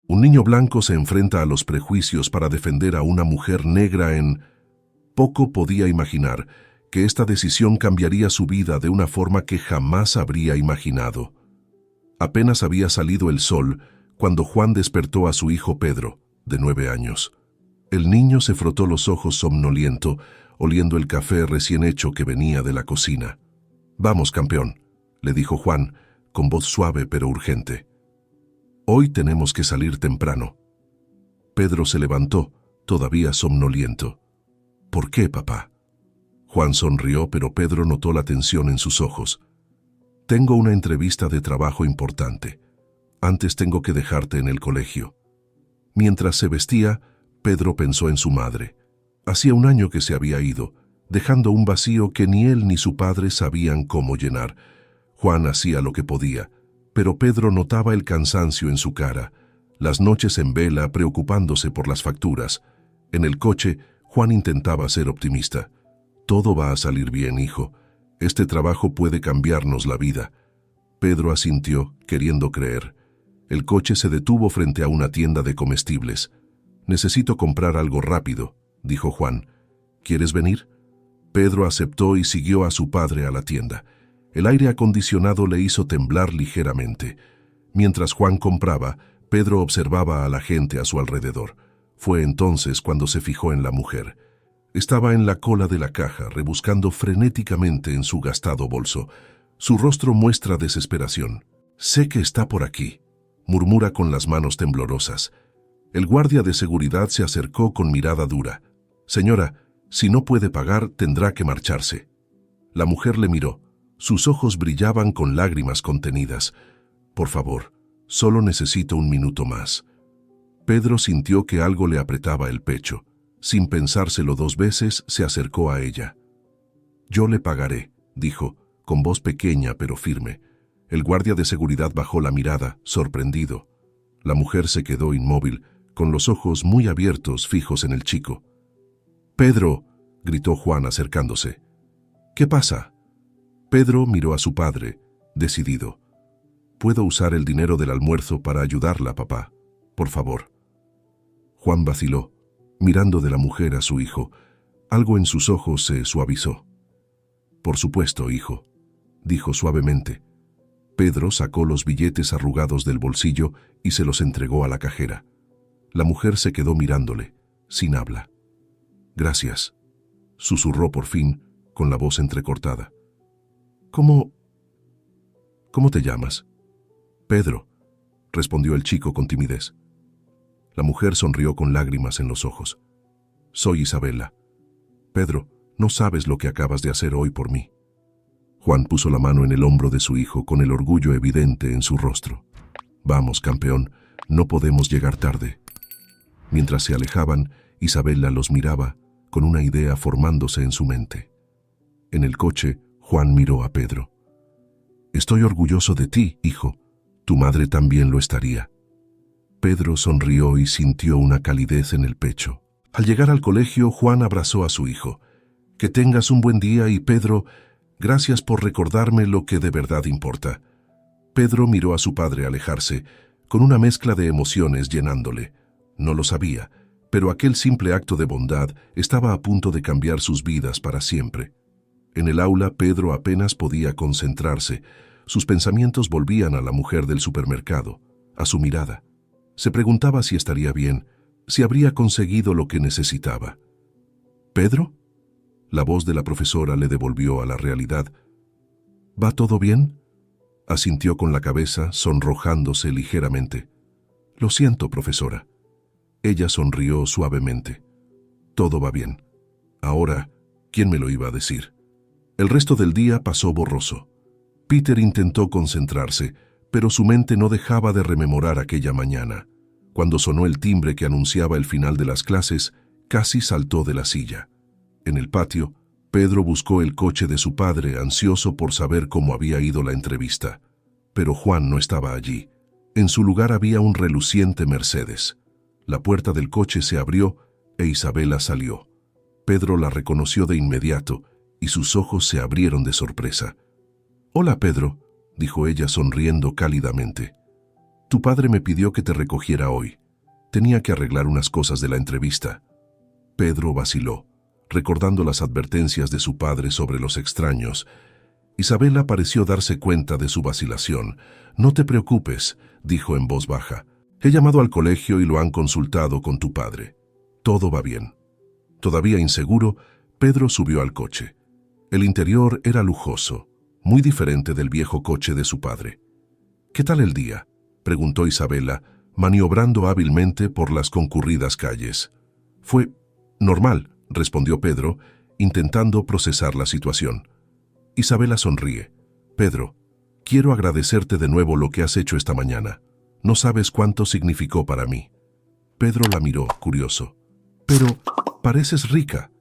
Un niño blanco se enfrenta a los prejuicios para defender a una mujer negra en... Poco podía imaginar que esta decisión cambiaría su vida de una forma que jamás habría imaginado. Apenas había salido el sol cuando Juan despertó a su hijo Pedro, de 9 años. El niño se frotó los ojos somnoliento, oliendo el café recién hecho que venía de la cocina. «Vamos, campeón», le dijo Juan, con voz suave pero urgente. «Hoy tenemos que salir temprano». Pedro se levantó, todavía somnoliento. «¿Por qué, papá?». Juan sonrió, pero Pedro notó la tensión en sus ojos. «Tengo una entrevista de trabajo importante. Antes tengo que dejarte en el colegio». Mientras se vestía, Pedro pensó en su madre. Hacía un año que se había ido, dejando un vacío que ni él ni su padre sabían cómo llenar. Juan hacía lo que podía, pero Pedro notaba el cansancio en su cara, las noches en vela preocupándose por las facturas. En el coche, Juan intentaba ser optimista. «Todo va a salir bien, hijo. Este trabajo puede cambiarnos la vida». Pedro asintió, queriendo creer. El coche se detuvo frente a una tienda de comestibles. «Necesito comprar algo rápido», dijo Juan. «¿Quieres venir?». Pedro aceptó y siguió a su padre a la tienda. El aire acondicionado le hizo temblar ligeramente. Mientras Juan compraba, Pedro observaba a la gente a su alrededor. Fue entonces cuando se fijó en la mujer. Estaba en la cola de la caja, rebuscando frenéticamente en su gastado bolso. Su rostro muestra desesperación. «Sé que está por aquí», murmura con las manos temblorosas. El guardia de seguridad se acercó con mirada dura. «Señora, si no puede pagar, tendrá que marcharse». La mujer le miró. Sus ojos brillaban con lágrimas contenidas. «Por favor, solo necesito un minuto más». Pedro sintió que algo le apretaba el pecho. Sin pensárselo 2 veces, se acercó a ella. «Yo le pagaré», dijo, con voz pequeña pero firme. El guardia de seguridad bajó la mirada, sorprendido. La mujer se quedó inmóvil, con los ojos muy abiertos fijos en el chico. «Pedro», gritó Juan acercándose. «¿Qué pasa?». Pedro miró a su padre, decidido. «Puedo usar el dinero del almuerzo para ayudarla, papá. Por favor». Juan vaciló, mirando de la mujer a su hijo. Algo en sus ojos se suavizó. «Por supuesto, hijo», dijo suavemente. Pedro sacó los billetes arrugados del bolsillo y se los entregó a la cajera. La mujer se quedó mirándole, sin habla. «Gracias», susurró por fin, con la voz entrecortada. «¿Cómo te llamas?». «Pedro», respondió el chico con timidez. La mujer sonrió con lágrimas en los ojos. «Soy Isabela. Pedro, no sabes lo que acabas de hacer hoy por mí». Juan puso la mano en el hombro de su hijo con el orgullo evidente en su rostro. «Vamos, campeón, no podemos llegar tarde». Mientras se alejaban, Isabela los miraba, con una idea formándose en su mente. En el coche, Juan miró a Pedro. «Estoy orgulloso de ti, hijo. Tu madre también lo estaría». Pedro sonrió y sintió una calidez en el pecho. Al llegar al colegio, Juan abrazó a su hijo. «Que tengas un buen día y Pedro, gracias por recordarme lo que de verdad importa». Pedro miró a su padre alejarse, con una mezcla de emociones llenándole. No lo sabía, pero aquel simple acto de bondad estaba a punto de cambiar sus vidas para siempre. En el aula, Pedro apenas podía concentrarse. Sus pensamientos volvían a la mujer del supermercado, a su mirada. Se preguntaba si estaría bien, si habría conseguido lo que necesitaba. «¿Pedro?». La voz de la profesora le devolvió a la realidad. «¿Va todo bien?». Asintió con la cabeza, sonrojándose ligeramente. «Lo siento, profesora». Ella sonrió suavemente. «Todo va bien. Ahora, ¿quién me lo iba a decir?». El resto del día pasó borroso. Peter intentó concentrarse, pero su mente no dejaba de rememorar aquella mañana. Cuando sonó el timbre que anunciaba el final de las clases, casi saltó de la silla. En el patio, Pedro buscó el coche de su padre, ansioso por saber cómo había ido la entrevista. Pero Juan no estaba allí. En su lugar había un reluciente Mercedes. La puerta del coche se abrió e Isabela salió. Pedro la reconoció de inmediato y sus ojos se abrieron de sorpresa. «Hola, Pedro», dijo ella sonriendo cálidamente. Tu padre me pidió que te recogiera hoy. Tenía que arreglar unas cosas de la entrevista. Pedro vaciló, recordando las advertencias de su padre sobre los extraños. Isabela pareció darse cuenta de su vacilación. No te preocupes, dijo en voz baja. He llamado al colegio y lo han consultado con tu padre. Todo va bien. Todavía inseguro, Pedro subió al coche. El interior era lujoso, muy diferente del viejo coche de su padre. ¿Qué tal el día?, preguntó Isabela, maniobrando hábilmente por las concurridas calles. Fue normal, respondió Pedro, intentando procesar la situación. Isabela sonríe. Pedro, quiero agradecerte de nuevo lo que has hecho esta mañana. No sabes cuánto significó para mí. Pedro la miró, curioso. Pero pareces rica.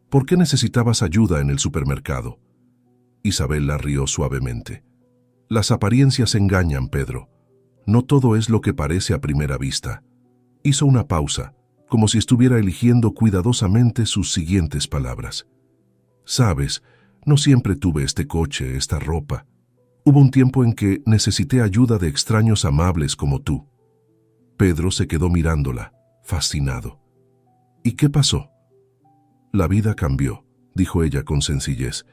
¿Por qué necesitabas ayuda en el supermercado? Isabela rió suavemente. Las apariencias engañan, Pedro. No todo es lo que parece a primera vista. Hizo una pausa, como si estuviera eligiendo cuidadosamente sus siguientes palabras. Sabes, no siempre tuve este coche, esta ropa. Hubo un tiempo en que necesité ayuda de extraños amables como tú. Pedro se quedó mirándola, fascinado. ¿Y qué pasó? La vida cambió, dijo ella con sencillez,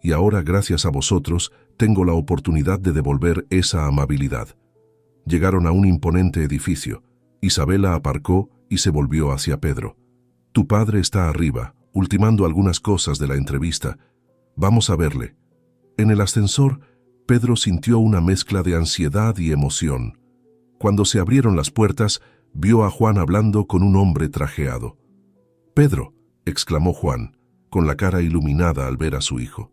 y ahora, gracias a vosotros, tengo la oportunidad de devolver esa amabilidad. Llegaron a un imponente edificio. Isabela aparcó y se volvió hacia Pedro. Tu padre está arriba, ultimando algunas cosas de la entrevista. Vamos a verle. En el ascensor, Pedro sintió una mezcla de ansiedad y emoción. Cuando se abrieron las puertas, vio a Juan hablando con un hombre trajeado. «Pedro», exclamó Juan, con la cara iluminada al ver a su hijo.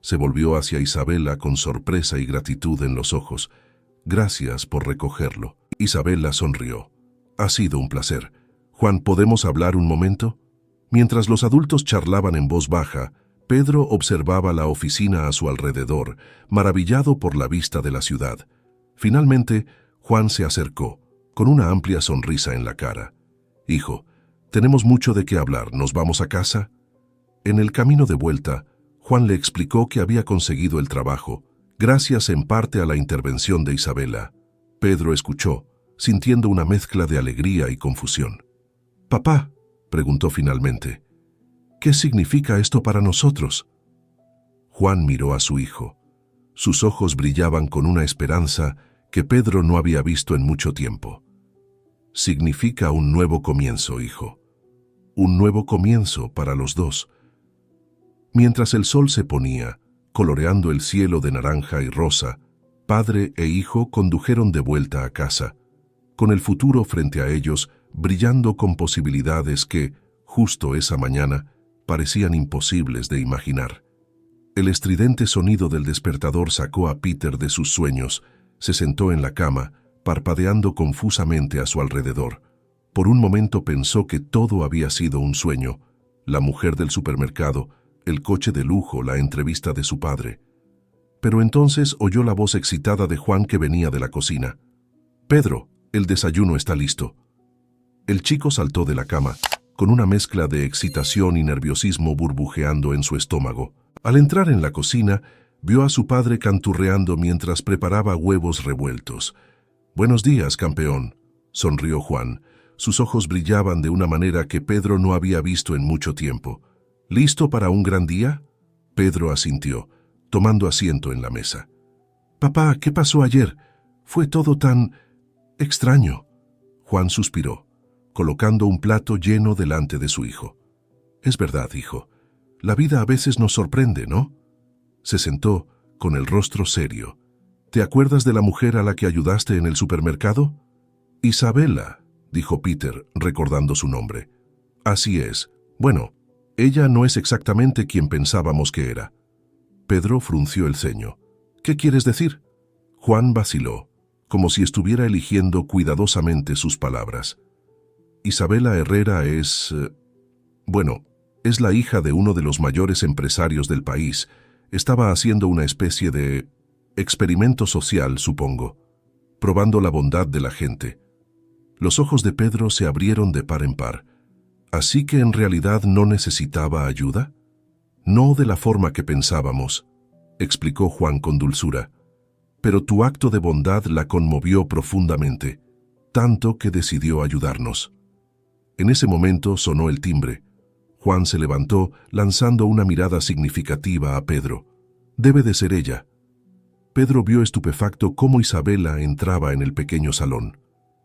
Se volvió hacia Isabela con sorpresa y gratitud en los ojos. «Gracias por recogerlo». Isabela sonrió. «Ha sido un placer. Juan, ¿podemos hablar un momento?» Mientras los adultos charlaban en voz baja, Pedro observaba la oficina a su alrededor, maravillado por la vista de la ciudad. Finalmente, Juan se acercó, con una amplia sonrisa en la cara. «Hijo, tenemos mucho de qué hablar. ¿Nos vamos a casa?» En el camino de vuelta, Juan le explicó que había conseguido el trabajo, gracias en parte a la intervención de Isabela. Pedro escuchó, sintiendo una mezcla de alegría y confusión. «Papá», preguntó finalmente, «¿qué significa esto para nosotros?» Juan miró a su hijo. Sus ojos brillaban con una esperanza que Pedro no había visto en mucho tiempo. «Significa un nuevo comienzo, hijo. Un nuevo comienzo para los dos». Mientras el sol se ponía, coloreando el cielo de naranja y rosa, padre e hijo condujeron de vuelta a casa, con el futuro frente a ellos, brillando con posibilidades que, justo esa mañana, parecían imposibles de imaginar. El estridente sonido del despertador sacó a Peter de sus sueños. Se sentó en la cama, parpadeando confusamente a su alrededor. Por un momento pensó que todo había sido un sueño: la mujer del supermercado, el coche de lujo, la entrevista de su padre. Pero entonces oyó la voz excitada de Juan que venía de la cocina. «Pedro, el desayuno está listo». El chico saltó de la cama, con una mezcla de excitación y nerviosismo burbujeando en su estómago. Al entrar en la cocina, vio a su padre canturreando mientras preparaba huevos revueltos. «Buenos días, campeón», sonrió Juan. Sus ojos brillaban de una manera que Pedro no había visto en mucho tiempo. «¿Listo para un gran día?» Pedro asintió, tomando asiento en la mesa. «Papá, ¿qué pasó ayer? Fue todo tan extraño». Juan suspiró, colocando un plato lleno delante de su hijo. «Es verdad, hijo. La vida a veces nos sorprende, ¿no?» Se sentó, con el rostro serio. «¿Te acuerdas de la mujer a la que ayudaste en el supermercado?» «Isabela», dijo Peter, recordando su nombre. «Así es. Bueno, ella no es exactamente quien pensábamos que era». Pedro frunció el ceño. «¿Qué quieres decir?» Juan vaciló, como si estuviera eligiendo cuidadosamente sus palabras. «Isabela Herrera es... es la hija de uno de los mayores empresarios del país. Estaba haciendo una especie de experimento social, supongo, probando la bondad de la gente». Los ojos de Pedro se abrieron de par en par. ¿Así que en realidad no necesitaba ayuda? «No de la forma que pensábamos», explicó Juan con dulzura. pero tu acto de bondad la conmovió profundamente, tanto que decidió ayudarnos. En ese momento sonó el timbre. Juan se levantó, lanzando una mirada significativa a Pedro. Debe de ser ella. Pedro vio estupefacto cómo Isabela entraba en el pequeño salón.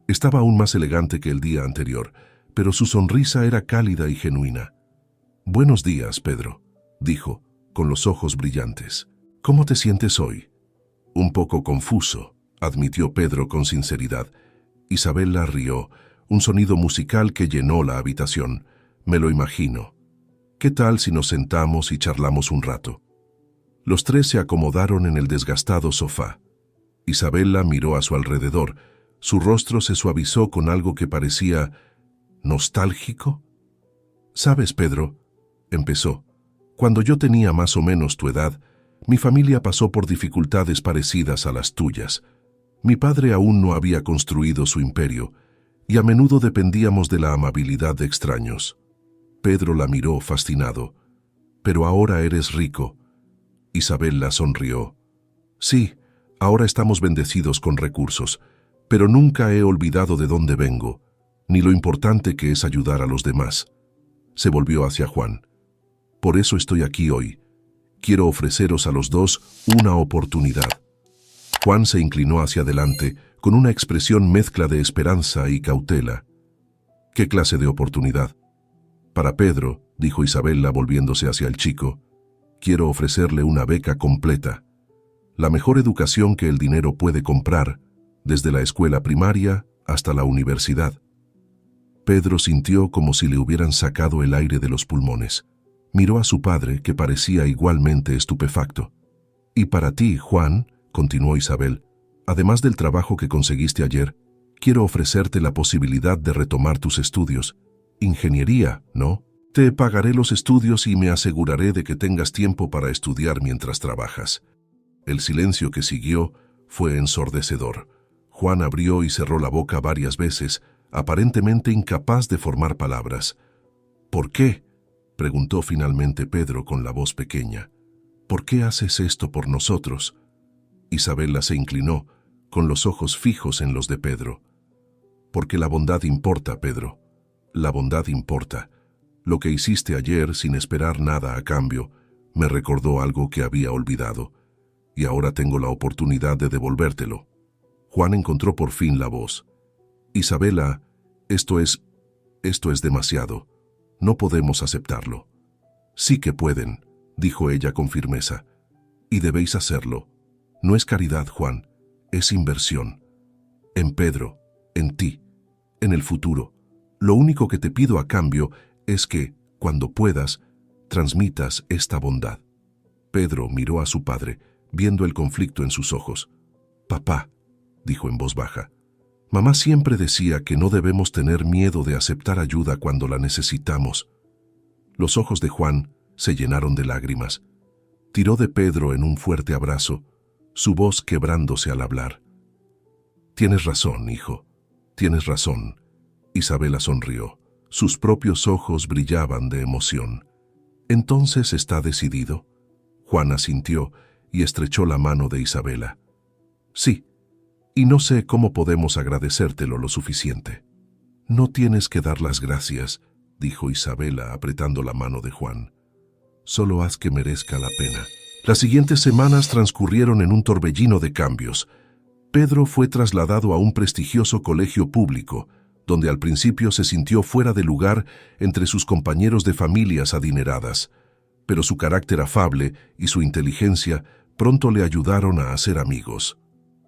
Estaba aún más elegante que el día anterior, pero su sonrisa era cálida y genuina. «Buenos días, Pedro», dijo, con los ojos brillantes. «¿Cómo te sientes hoy?» «Un poco confuso», admitió Pedro con sinceridad. Isabela rió, un sonido musical que llenó la habitación. «Me lo imagino. ¿Qué tal si nos sentamos y charlamos un rato?» Los tres se acomodaron en el desgastado sofá. Isabela miró a su alrededor. Su rostro se suavizó con algo que parecía nostálgico. «¿Sabes, Pedro?», empezó. «Cuando yo tenía más o menos tu edad, mi familia pasó por dificultades parecidas a las tuyas. Mi padre aún no había construido su imperio, y a menudo dependíamos de la amabilidad de extraños». Pedro la miró fascinado. «Pero ahora eres rico». Isabela sonrió. «Sí, ahora estamos bendecidos con recursos, pero nunca he olvidado de dónde vengo, ni lo importante que es ayudar a los demás». Se volvió hacia Juan. «Por eso estoy aquí hoy. Quiero ofreceros a los dos una oportunidad». Juan se inclinó hacia adelante con una expresión mezcla de esperanza y cautela. «¿Qué clase de oportunidad?» «Para Pedro», dijo Isabela volviéndose hacia el chico, «quiero ofrecerle una beca completa. La mejor educación que el dinero puede comprar, desde la escuela primaria hasta la universidad». Pedro sintió como si le hubieran sacado el aire de los pulmones. Miró a su padre, que parecía igualmente estupefacto. «Y para ti, Juan», continuó Isabel, «además del trabajo que conseguiste ayer, quiero ofrecerte la posibilidad de retomar tus estudios. Ingeniería, ¿no? Te pagaré los estudios y me aseguraré de que tengas tiempo para estudiar mientras trabajas». El silencio que siguió fue ensordecedor. Juan abrió y cerró la boca varias veces, aparentemente incapaz de formar palabras. «¿Por qué?», preguntó finalmente Pedro con la voz pequeña. «¿Por qué haces esto por nosotros?» Isabela se inclinó, con los ojos fijos en los de Pedro. «Porque la bondad importa, Pedro. La bondad importa. Lo que hiciste ayer sin esperar nada a cambio me recordó algo que había olvidado, y ahora tengo la oportunidad de devolvértelo». Juan encontró por fin la voz. «Isabela, esto es demasiado. No podemos aceptarlo». «Sí que pueden», dijo ella con firmeza. «Y debéis hacerlo. No es caridad, Juan, es inversión. En Pedro, en ti, en el futuro. Lo único que te pido a cambio es que, cuando puedas, transmitas esta bondad». Pedro miró a su padre, viendo el conflicto en sus ojos. «Papá», dijo en voz baja, «mamá siempre decía que no debemos tener miedo de aceptar ayuda cuando la necesitamos». Los ojos de Juan se llenaron de lágrimas. Tiró de Pedro en un fuerte abrazo, su voz quebrándose al hablar. «Tienes razón, hijo, tienes razón». Isabela sonrió. Sus propios ojos brillaban de emoción. «¿Entonces está decidido?» Juan asintió y estrechó la mano de Isabela. «Sí, y no sé cómo podemos agradecértelo lo suficiente». «No tienes que dar las gracias», dijo Isabela apretando la mano de Juan. «Solo haz que merezca la pena». Las siguientes semanas transcurrieron en un torbellino de cambios. Pedro fue trasladado a un prestigioso colegio público, donde al principio se sintió fuera de lugar entre sus compañeros de familias adineradas, pero su carácter afable y su inteligencia pronto le ayudaron a hacer amigos.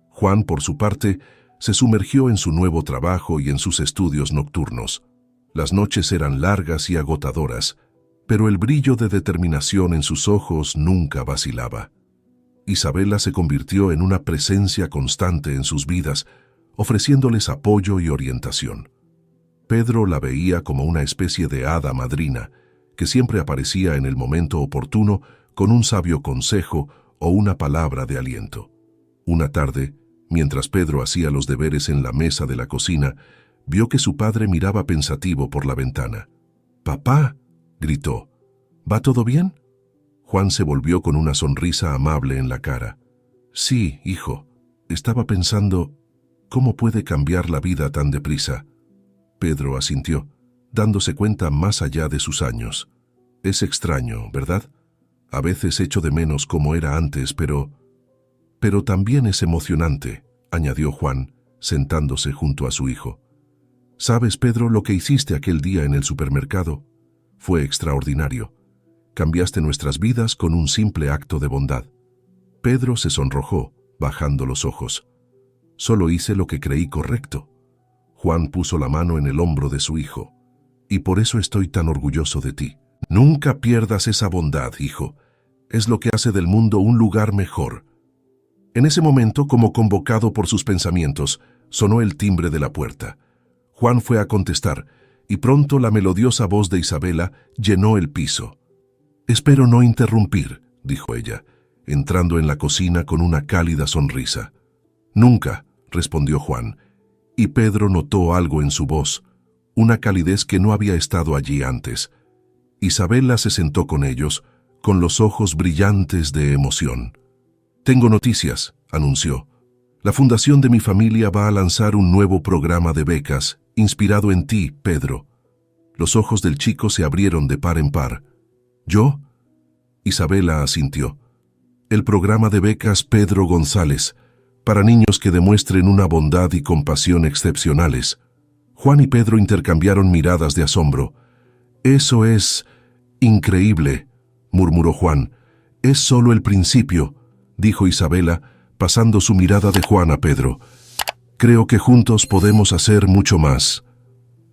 Juan, por su parte, se sumergió en su nuevo trabajo y en sus estudios nocturnos. Las noches eran largas y agotadoras, pero el brillo de determinación en sus ojos nunca vacilaba. Isabela se convirtió en una presencia constante en sus vidas, ofreciéndoles apoyo y orientación. Pedro la veía como una especie de hada madrina, que siempre aparecía en el momento oportuno con un sabio consejo o una palabra de aliento. Una tarde, mientras Pedro hacía los deberes en la mesa de la cocina, vio que su padre miraba pensativo por la ventana. «Papá», gritó, «¿va todo bien?» Juan se volvió con una sonrisa amable en la cara. «Sí, hijo», Estaba pensando, ¿cómo puede cambiar la vida tan deprisa? Pedro asintió, dándose cuenta más allá de sus años. Es extraño, ¿verdad? A veces echo de menos como era antes, pero también es emocionante, añadió Juan, sentándose junto a su hijo. ¿Sabes, Pedro, lo que hiciste aquel día en el supermercado? Fue extraordinario. Cambiaste nuestras vidas con un simple acto de bondad. Pedro se sonrojó, bajando los ojos. Solo hice lo que creí correcto. Juan puso la mano en el hombro de su hijo. Y por eso estoy tan orgulloso de ti. Nunca pierdas esa bondad, hijo. Es lo que hace del mundo un lugar mejor. En ese momento, como convocado por sus pensamientos, sonó el timbre de la puerta. Juan fue a contestar, y pronto la melodiosa voz de Isabela llenó el piso. «Espero no interrumpir», dijo ella, entrando en la cocina con una cálida sonrisa. «Nunca», respondió Juan, y Pedro notó algo en su voz, una calidez que no había estado allí antes. Isabela se sentó con ellos, con los ojos brillantes de emoción. «Tengo noticias», anunció. «La fundación de mi familia va a lanzar un nuevo programa de becas, inspirado en ti, Pedro». Los ojos del chico se abrieron de par en par. «¿Yo?» Isabela asintió. «El programa de becas Pedro González, para niños que demuestren una bondad y compasión excepcionales». Juan y Pedro intercambiaron miradas de asombro. «Eso es increíble», murmuró Juan. «Es solo el principio», dijo Isabela, pasando su mirada de Juan a Pedro. «Creo que juntos podemos hacer mucho más».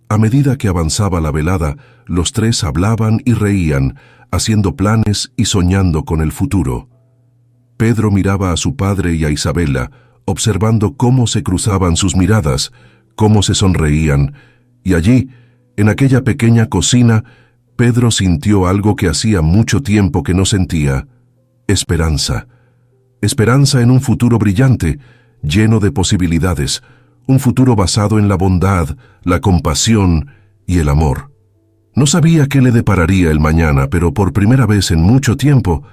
A medida que avanzaba la velada, los tres hablaban y reían, haciendo planes y soñando con el futuro. Pedro miraba a su padre y a Isabela, observando cómo se cruzaban sus miradas, cómo se sonreían, y allí, en aquella pequeña cocina, Pedro sintió algo que hacía mucho tiempo que no sentía: esperanza. Esperanza en un futuro brillante, lleno de posibilidades, un futuro basado en la bondad, la compasión y el amor. No sabía qué le depararía el mañana, pero por primera vez en mucho tiempo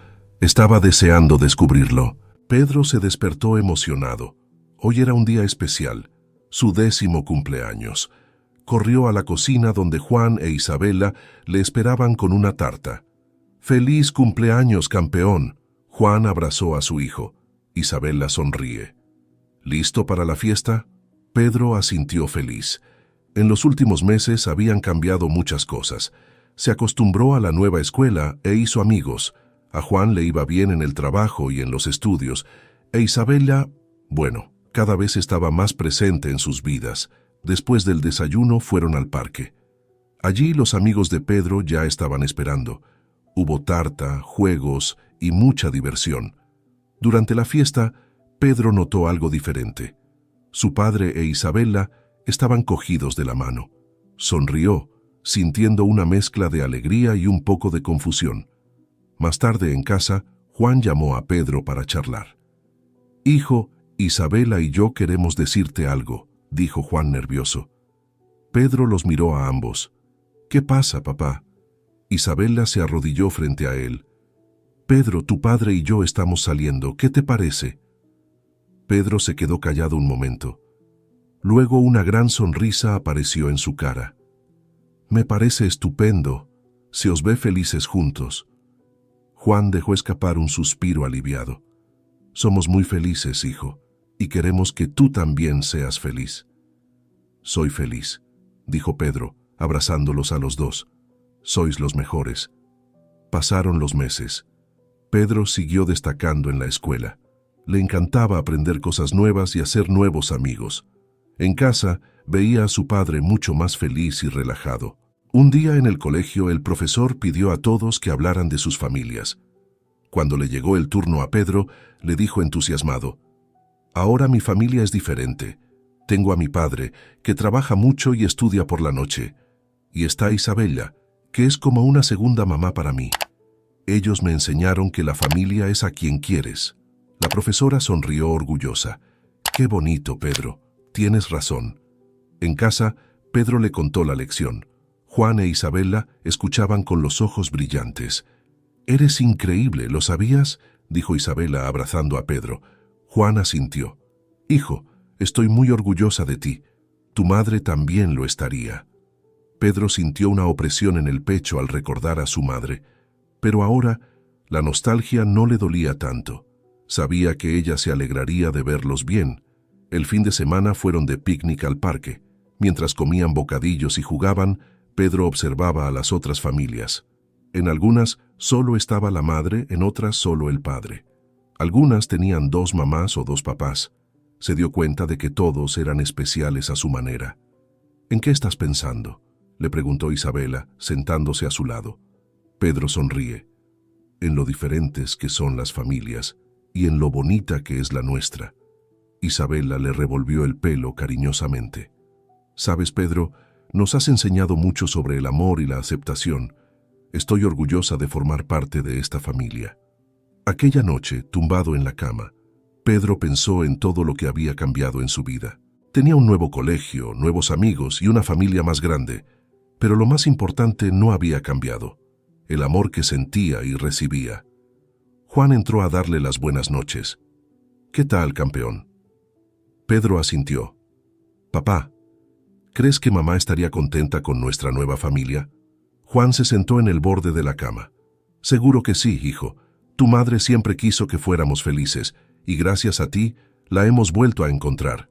estaba deseando descubrirlo. Pedro se despertó emocionado. Hoy era un día especial, su 10º cumpleaños. Corrió a la cocina donde Juan e Isabela le esperaban con una tarta. «¡Feliz cumpleaños, campeón!», Juan abrazó a su hijo. Isabela sonríe. «¿Listo para la fiesta?». Pedro asintió feliz. En los últimos meses habían cambiado muchas cosas. Se acostumbró a la nueva escuela e hizo amigos. A Juan le iba bien en el trabajo y en los estudios. E Isabela, bueno, cada vez estaba más presente en sus vidas. Después del desayuno fueron al parque. Allí los amigos de Pedro ya estaban esperando. Hubo tarta, juegos y mucha diversión. Durante la fiesta, Pedro notó algo diferente. Su padre e Isabela estaban cogidos de la mano. Sonrió, sintiendo una mezcla de alegría y un poco de confusión. Más tarde en casa, Juan llamó a Pedro para charlar. «Hijo, Isabela y yo queremos decirte algo», dijo Juan nervioso. Pedro los miró a ambos. «¿Qué pasa, papá?». Isabela se arrodilló frente a él. «Pedro, tu padre y yo estamos saliendo. ¿Qué te parece?». Pedro se quedó callado un momento. Luego una gran sonrisa apareció en su cara. «Me parece estupendo. Se os ve felices juntos». Juan dejó escapar un suspiro aliviado. «Somos muy felices, hijo, y queremos que tú también seas feliz». «Soy feliz», dijo Pedro, abrazándolos a los dos. «Sois los mejores». Pasaron los meses. Pedro siguió destacando en la escuela. Le encantaba aprender cosas nuevas y hacer nuevos amigos. En casa, veía a su padre mucho más feliz y relajado. Un día en el colegio, el profesor pidió a todos que hablaran de sus familias. Cuando le llegó el turno a Pedro, le dijo entusiasmado: «Ahora mi familia es diferente. Tengo a mi padre, que trabaja mucho y estudia por la noche. Y está Isabela, que es como una segunda mamá para mí. Ellos me enseñaron que la familia es a quien quieres». La profesora sonrió orgullosa. «Qué bonito, Pedro. Tienes razón». En casa, Pedro le contó la lección. Juan e Isabela escuchaban con los ojos brillantes. «Eres increíble, ¿lo sabías?», dijo Isabela abrazando a Pedro. Juan asintió. Hijo, estoy muy orgullosa de ti. Tu madre también lo estaría. Pedro sintió una opresión en el pecho al recordar a su madre, pero ahora la nostalgia no le dolía tanto. Sabía que ella se alegraría de verlos bien. El fin de semana fueron de picnic al parque. Mientras comían bocadillos y jugaban, Pedro observaba a las otras familias. En algunas solo estaba la madre, en otras solo el padre. Algunas tenían 2 mamás o 2 papás. Se dio cuenta de que todos eran especiales a su manera. ¿En qué estás pensando?, le preguntó Isabela, sentándose a su lado. Pedro sonríe. En lo diferentes que son las familias y en lo bonita que es la nuestra. Isabela le revolvió el pelo cariñosamente. Sabes, Pedro, nos has enseñado mucho sobre el amor y la aceptación. Estoy orgullosa de formar parte de esta familia. Aquella noche, tumbado en la cama, Pedro pensó en todo lo que había cambiado en su vida. Tenía un nuevo colegio, nuevos amigos y una familia más grande, pero lo más importante no había cambiado: el amor que sentía y recibía. Juan entró a darle las buenas noches. «¿Qué tal, campeón?». Pedro asintió. «Papá, ¿crees que mamá estaría contenta con nuestra nueva familia?». Juan se sentó en el borde de la cama. «Seguro que sí, hijo. Tu madre siempre quiso que fuéramos felices, y gracias a ti la hemos vuelto a encontrar».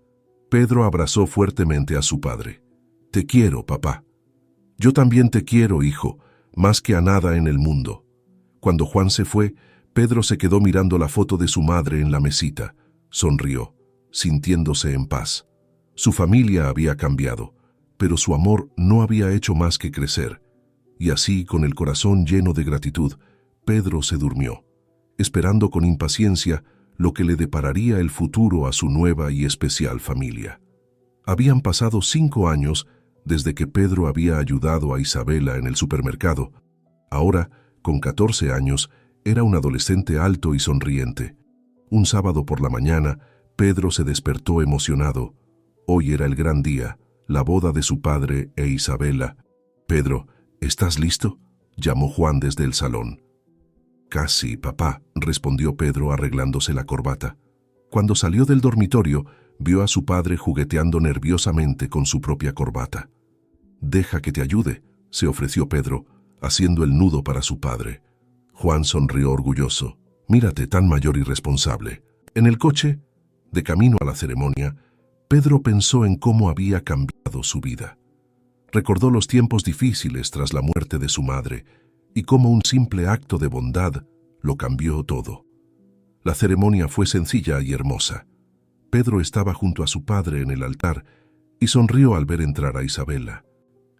Pedro abrazó fuertemente a su padre. «Te quiero, papá». «Yo también te quiero, hijo, más que a nada en el mundo». Cuando Juan se fue, Pedro se quedó mirando la foto de su madre en la mesita. Sonrió, sintiéndose en paz. Su familia había cambiado, pero su amor no había hecho más que crecer. Y así, con el corazón lleno de gratitud, Pedro se durmió, esperando con impaciencia lo que le depararía el futuro a su nueva y especial familia. Habían pasado 5 años desde que Pedro había ayudado a Isabela en el supermercado. Ahora, con 14 años, era un adolescente alto y sonriente. Un sábado por la mañana, Pedro se despertó emocionado. Hoy era el gran día, la boda de su padre e Isabela. «Pedro, ¿estás listo?», llamó Juan desde el salón. «Casi, papá», respondió Pedro arreglándose la corbata. Cuando salió del dormitorio, vio a su padre jugueteando nerviosamente con su propia corbata. «Deja que te ayude», se ofreció Pedro, haciendo el nudo para su padre. Juan sonrió orgulloso. «Mírate, tan mayor y responsable». En el coche, de camino a la ceremonia, Pedro pensó en cómo había cambiado su vida. Recordó los tiempos difíciles tras la muerte de su madre y cómo un simple acto de bondad lo cambió todo. La ceremonia fue sencilla y hermosa. Pedro estaba junto a su padre en el altar y sonrió al ver entrar a Isabela.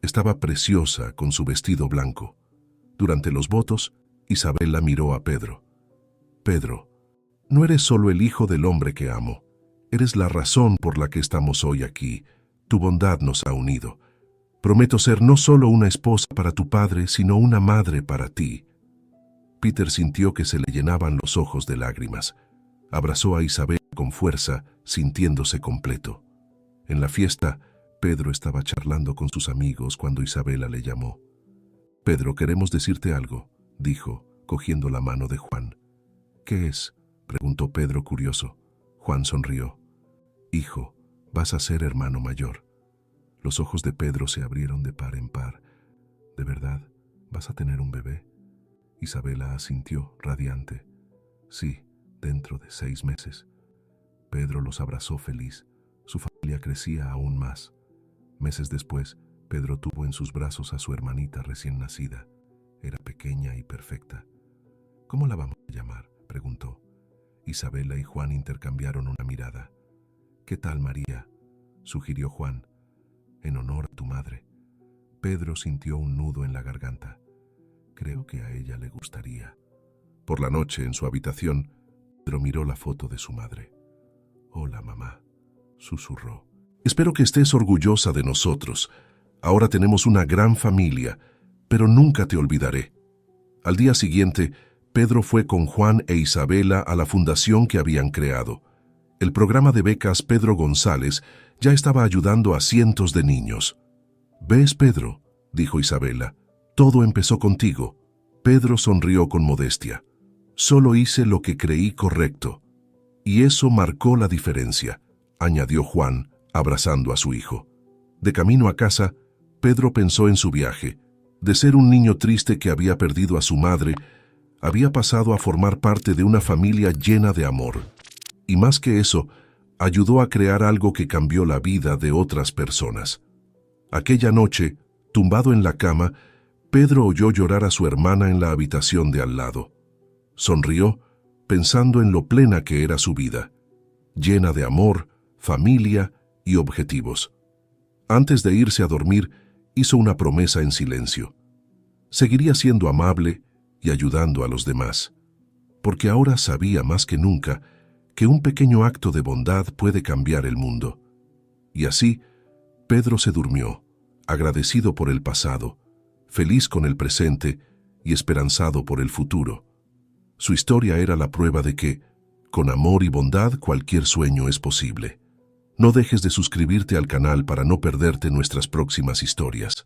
Estaba preciosa con su vestido blanco. Durante los votos, Isabela miró a Pedro. «Pedro, no eres solo el hijo del hombre que amo. Eres la razón por la que estamos hoy aquí. Tu bondad nos ha unido. Prometo ser no solo una esposa para tu padre, sino una madre para ti». Peter sintió que se le llenaban los ojos de lágrimas. Abrazó a Isabela con fuerza, sintiéndose completo. En la fiesta, Pedro estaba charlando con sus amigos cuando Isabela le llamó. «Pedro, queremos decirte algo», dijo, cogiendo la mano de Juan. «¿Qué es?», preguntó Pedro curioso. Juan sonrió. «Hijo, vas a ser hermano mayor». Los ojos de Pedro se abrieron de par en par. «¿De verdad? ¿Vas a tener un bebé?». Isabela asintió, radiante. «Sí, dentro de 6 meses». Pedro los abrazó feliz. Su familia crecía aún más. Meses después, Pedro tuvo en sus brazos a su hermanita recién nacida. Era pequeña y perfecta. «¿Cómo la vamos a llamar?», preguntó. Isabela y Juan intercambiaron una mirada. «¿Qué tal, María?», sugirió Juan. «En honor a tu madre». Pedro sintió un nudo en la garganta. «Creo que a ella le gustaría». Por la noche, en su habitación, Pedro miró la foto de su madre. «Hola, mamá», susurró. «Espero que estés orgullosa de nosotros. Ahora tenemos una gran familia, pero nunca te olvidaré». Al día siguiente, Pedro fue con Juan e Isabela a la fundación que habían creado. El programa de becas Pedro González ya estaba ayudando a cientos de niños. «¿Ves, Pedro?», dijo Isabela. «Todo empezó contigo». Pedro sonrió con modestia. «Solo hice lo que creí correcto». Y eso marcó la diferencia. añadió Juan, abrazando a su hijo. De camino a casa, Pedro pensó en su viaje. De ser un niño triste que había perdido a su madre, había pasado a formar parte de una familia llena de amor. Y más que eso, ayudó a crear algo que cambió la vida de otras personas. Aquella noche, tumbado en la cama, Pedro oyó llorar a su hermana en la habitación de al lado. Sonrió, pensando en lo plena que era su vida, llena de amor, familia y objetivos. Antes de irse a dormir, hizo una promesa en silencio. Seguiría siendo amable y ayudando a los demás, porque ahora sabía más que nunca que un pequeño acto de bondad puede cambiar el mundo. Y así, Pedro se durmió, agradecido por el pasado, feliz con el presente y esperanzado por el futuro. Su historia era la prueba de que, con amor y bondad, cualquier sueño es posible. No dejes de suscribirte al canal para no perderte nuestras próximas historias.